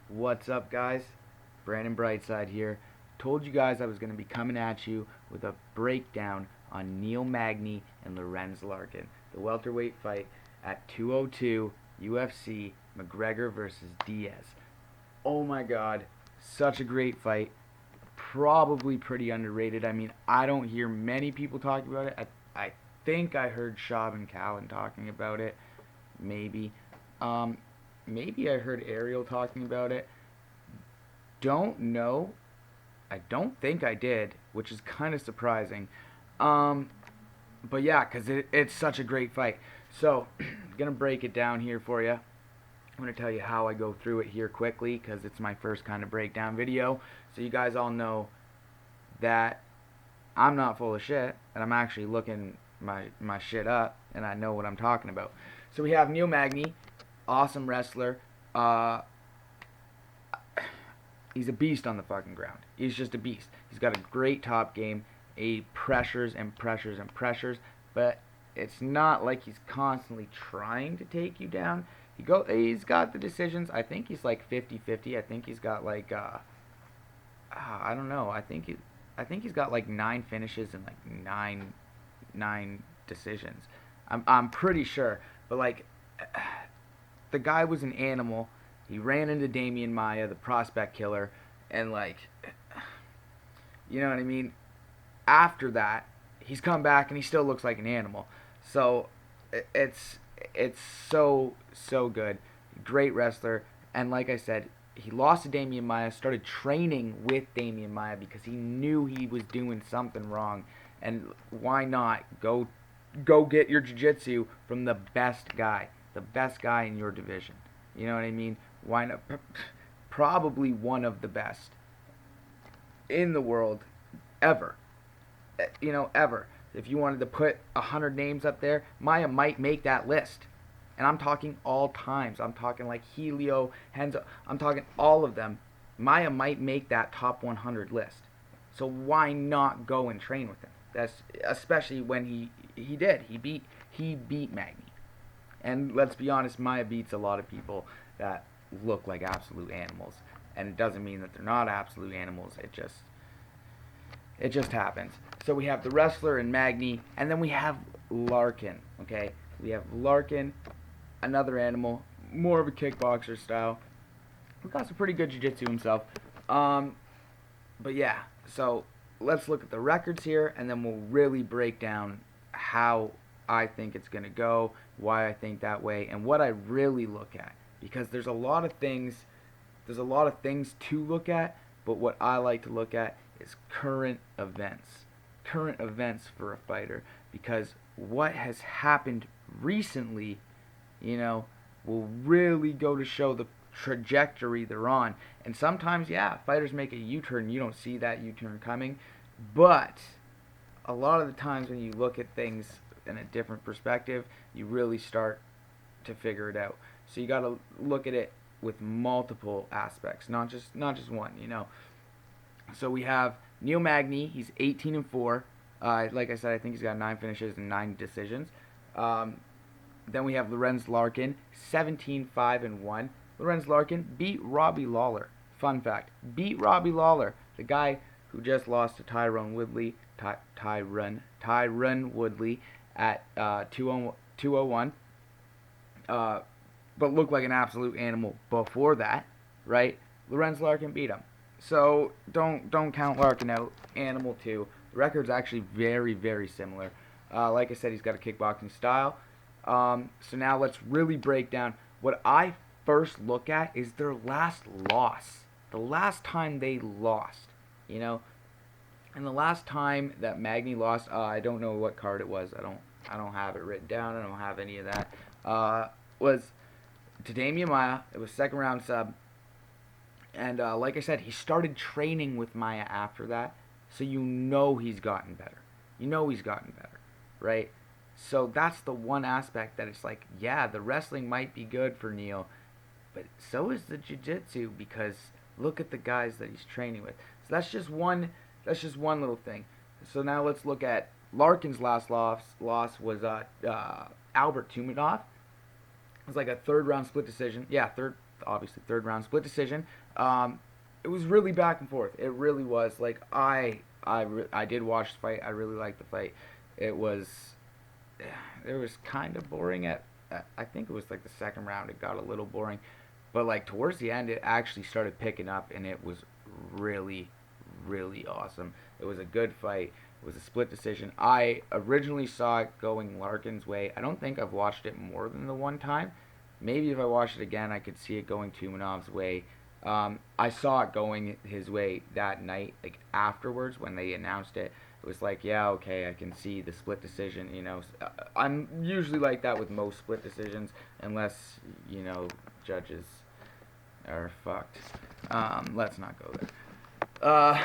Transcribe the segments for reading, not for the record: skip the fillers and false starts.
What's up, guys? Brandon Brightside here. Told you guys I was going to be coming at you with a breakdown on Neil Magny and Lorenz Larkin, the welterweight fight at 202 UFC McGregor versus Diaz. Oh my god, such a great fight. Probably pretty underrated. I mean, I don't hear many people talking about it. I think I heard Shab and Callan talking about it. Maybe. Um, Maybe I heard Ariel talking about it. Don't know. I don't think I did, which is kind of surprising. Um, but yeah, because it's such a great fight. So, I'm going to break it down here for you. I'm going to tell you how I go through it here quickly because it's my first kind of breakdown video. So, you guys all know that I'm not full of shit and I'm actually looking my shit up and I know what I'm talking about. So, we have Neil Magny, awesome wrestler. Uh, he's a beast on the fucking ground. He's just a beast. He's got a great top game. He pressures and pressures and pressures, but it's not like he's constantly trying to take you down. He's got the decisions. I think he's like 50-50. I think he's got like I don't know. I think he's got like 9 finishes and like nine decisions. I'm pretty sure, but like the guy was an animal. He ran into Damian Maya, the prospect killer, and like, you know what I mean? After that, he's come back and he still looks like an animal. So it's it's so good. Great wrestler, and like I said, he lost to Damian Maya, started training with Damian Maya because he knew he was doing something wrong. And why not go get your jiu-jitsu from the best guy in your division. You know what I mean? Why not? Probably one of the best in the world ever. Ever. If you wanted to put 100 names up there, Maya might make that list. And I'm talking all times. I'm talking like Helio, Henzo. I'm talking all of them. Maya might make that top 100 list. So why not go and train with him? That's especially when he did. He beat Magny. And let's be honest, Maya beats a lot of people that look like absolute animals. And it doesn't mean that they're not absolute animals. It just happens. So we have the wrestler and Magny, and then we have Larkin. Okay, we have Larkin, another animal, more of a kickboxer style. He got some pretty good jiu-jitsu himself. But yeah, so let's look at the records here, and then we'll really break down how I think it's gonna go, why I think that way, and what I really look at. Because there's a lot of things to look at, but what I like to look at is current events for a fighter, because what has happened recently, you know, will really go to show the trajectory they're on. And sometimes, yeah, fighters make a U-turn, you don't see that U-turn coming, but a lot of the times when you look at things in a different perspective, you really start to figure it out. So you got to look at it with multiple aspects, not just one. So we have Neil Magny. He's 18-4. Like I said, I think he's got 9 finishes and 9 decisions. Then we have Lorenz Larkin, 17-5-1. Lorenz Larkin beat Robbie Lawler. Fun fact: beat Robbie Lawler, the guy who just lost to Tyron Woodley. Tyron Woodley at 201. But looked like an absolute animal before that, right? Lorenz Larkin beat him. So don't count Larkin out. Animal too. The record's actually very similar. Like I said, he's got a kickboxing style. So now let's really break down. What I first look at is their last loss. The last time they lost, you know. And the last time that Magny lost, I don't know what card it was. I don't have it written down. I don't have any of that. Was to Damian Maya. It was second round sub. And like I said, he started training with Maya after that. So you know he's gotten better. You know he's gotten better, right? So that's the one aspect that it's like, yeah, the wrestling might be good for Neil, but so is the jiu-jitsu, because look at the guys that he's training with. So that's just one little thing. So now let's look at Larkin's last loss was Albert Tumanov. It was like a third round split decision. Yeah, third. obviously third round split decision. It was really back and forth. It really was. Like I did watch the fight. I really liked the fight. It was kind of boring I think it was like the second round. It got a little boring, but like towards the end, it actually started picking up, and it was really, really awesome. It was a good fight. It was a split decision. I originally saw it going Larkin's way. I don't think I've watched it more than the one time. Maybe if I watched it again, I could see it going Tumanov's way. I saw it going his way that night, like afterwards when they announced it. It was like, yeah, okay, I can see the split decision. I'm usually like that with most split decisions, unless judges are fucked. Let's not go there.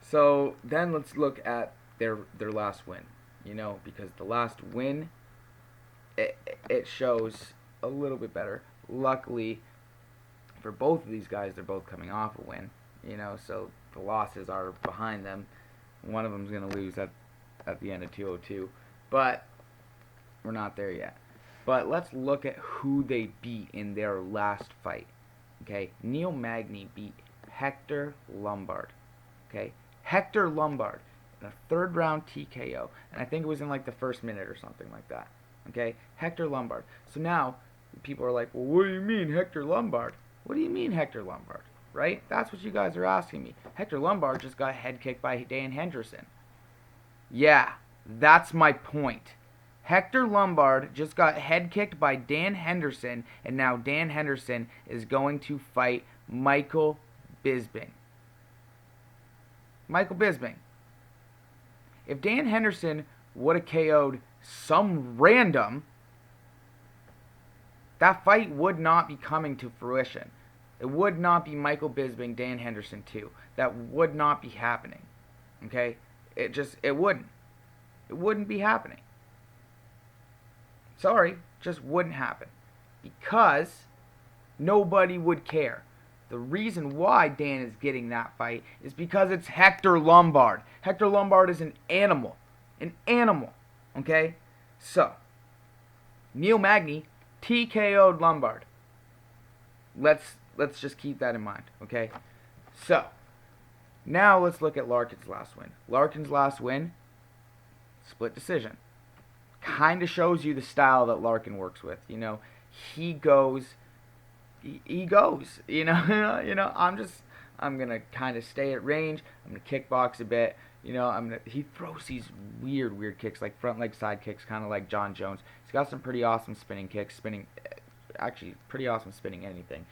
So then let's look at their last win. Because the last win, it shows a little bit better. Luckily, for both of these guys, they're both coming off a win. So the losses are behind them. One of them's going to lose at the end of 202. But we're not there yet. But let's look at who they beat in their last fight. Okay? Neil Magny beat Hector Lombard. Okay? Hector Lombard in a third round TKO. And I think it was in like the first minute or something like that. Okay? Hector Lombard. So now people are like, well, what do you mean Hector Lombard? What do you mean Hector Lombard? Right? That's what you guys are asking me. Hector Lombard just got head kicked by Dan Henderson. Yeah, that's my point. Hector Lombard just got head kicked by Dan Henderson, and now Dan Henderson is going to fight Michael Bisping. Michael Bisping. If Dan Henderson would have KO'd some random, that fight would not be coming to fruition. It would not be Michael Bisping, Dan Henderson 2. That would not be happening. Okay? It wouldn't. It wouldn't be happening. Sorry, just wouldn't happen. Because nobody would care. The reason why Dan is getting that fight is because it's Hector Lombard. Hector Lombard is an animal. An animal. Okay? So, Neil Magny TKO'd Lombard. Let's just keep that in mind, okay? So, now let's look at Larkin's last win. Larkin's last win, split decision. Kind of shows you the style that Larkin works with. He goes. I'm gonna kind of stay at range. I'm gonna kickbox a bit. He throws these weird kicks, like front leg side kicks, kind of like John Jones. He's got some pretty awesome spinning kicks, actually pretty awesome spinning anything.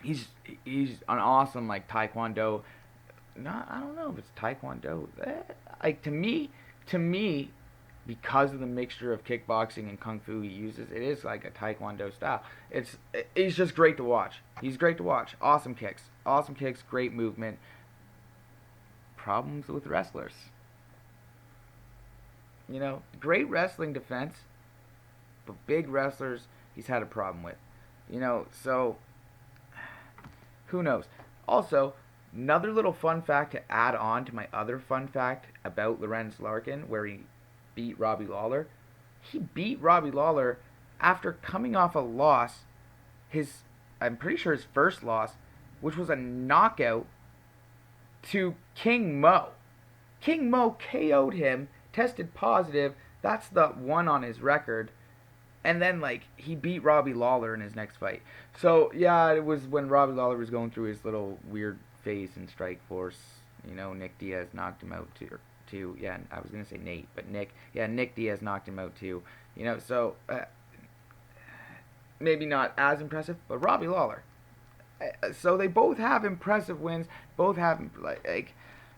He's an awesome like Taekwondo. I don't know if it's Taekwondo. Like to me, because of the mixture of kickboxing and kung fu he uses, it is like a Taekwondo style. He's just great to watch. He's great to watch. Awesome kicks, great movement. Problems with wrestlers. Great wrestling defense, but big wrestlers he's had a problem with. So who knows? Also, another little fun fact to add on to my other fun fact about Lorenz Larkin, where he beat Robbie Lawler. He beat Robbie Lawler after coming off a loss, I'm pretty sure his first loss, which was a knockout to King Mo. King Mo KO'd him, tested positive. That's the one on his record. And then, he beat Robbie Lawler in his next fight. So, yeah, it was when Robbie Lawler was going through his little weird phase in Strikeforce. Nick Diaz knocked him out too. Yeah, I was going to say Nate, but Nick Diaz knocked him out too. So, maybe not as impressive, but Robbie Lawler. So they both have impressive wins. Both have,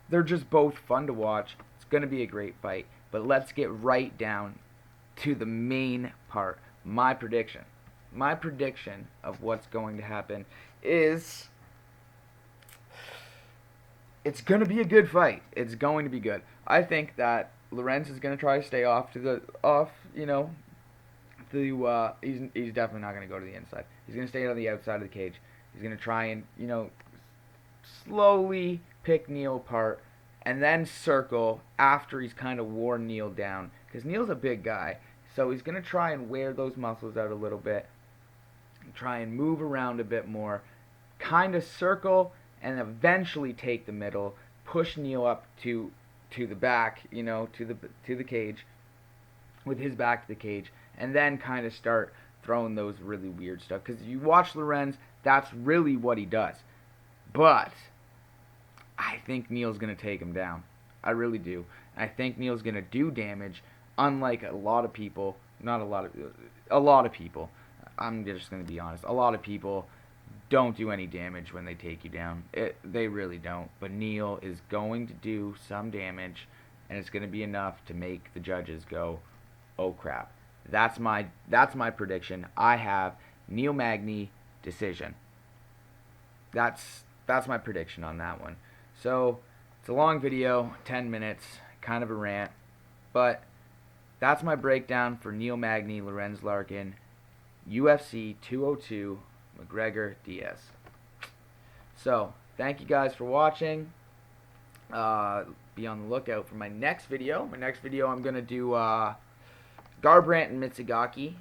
they're just both fun to watch. It's going to be a great fight. But let's get right down to the main part. My prediction. My prediction of what's going to happen is it's going to be a good fight. It's going to be good. I think that Lorenz is going to try to stay he's definitely not going to go to the inside. He's going to stay on the outside of the cage. He's going to try and, slowly pick Neil apart and then circle after he's kind of worn Neil down. Because Neil's a big guy, so he's going to try and wear those muscles out a little bit. try and move around a bit more, kind of circle, and eventually take the middle, push Neil up to the back, to the cage, with his back to the cage, and then kind of start throwing those really weird stuff. Because you watch Lorenz, that's really what he does. But I think Neil's going to take him down. I really do. I think Neil's going to do damage, unlike a lot of people. Not a lot of people. I'm just going to be honest. A lot of people don't do any damage when they take you down. They really don't. But Neil is going to do some damage, and it's going to be enough to make the judges go, oh crap. That's my prediction. I have Neil Magny decision. That's my prediction on that one. So it's a long video, 10 minutes, kind of a rant, but that's my breakdown for Neil Magny, Lorenz Larkin, UFC 202, McGregor Diaz. So thank you guys for watching. Be on the lookout for my next video. My next video, I'm gonna do Garbrandt and Mitsugaki.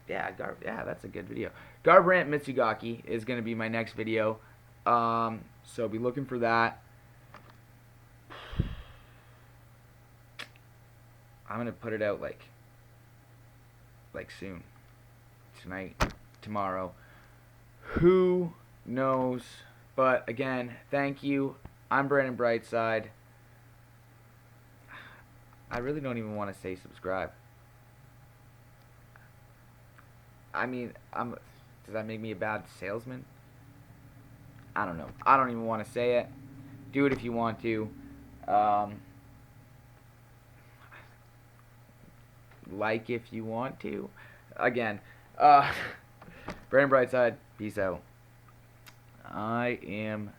Yeah, that's a good video. Garbrandt Mitsugaki is gonna be my next video. So be looking for that. I'm gonna put it out like soon, tonight, tomorrow. Who knows? But again, thank you. I'm Brandon Brightside. I really don't even want to say subscribe. I mean, does that make me a bad salesman? I don't know. I don't even want to say it. Do it if you want to. Like if you want to. Again, Brandon Brightside, peace out. I am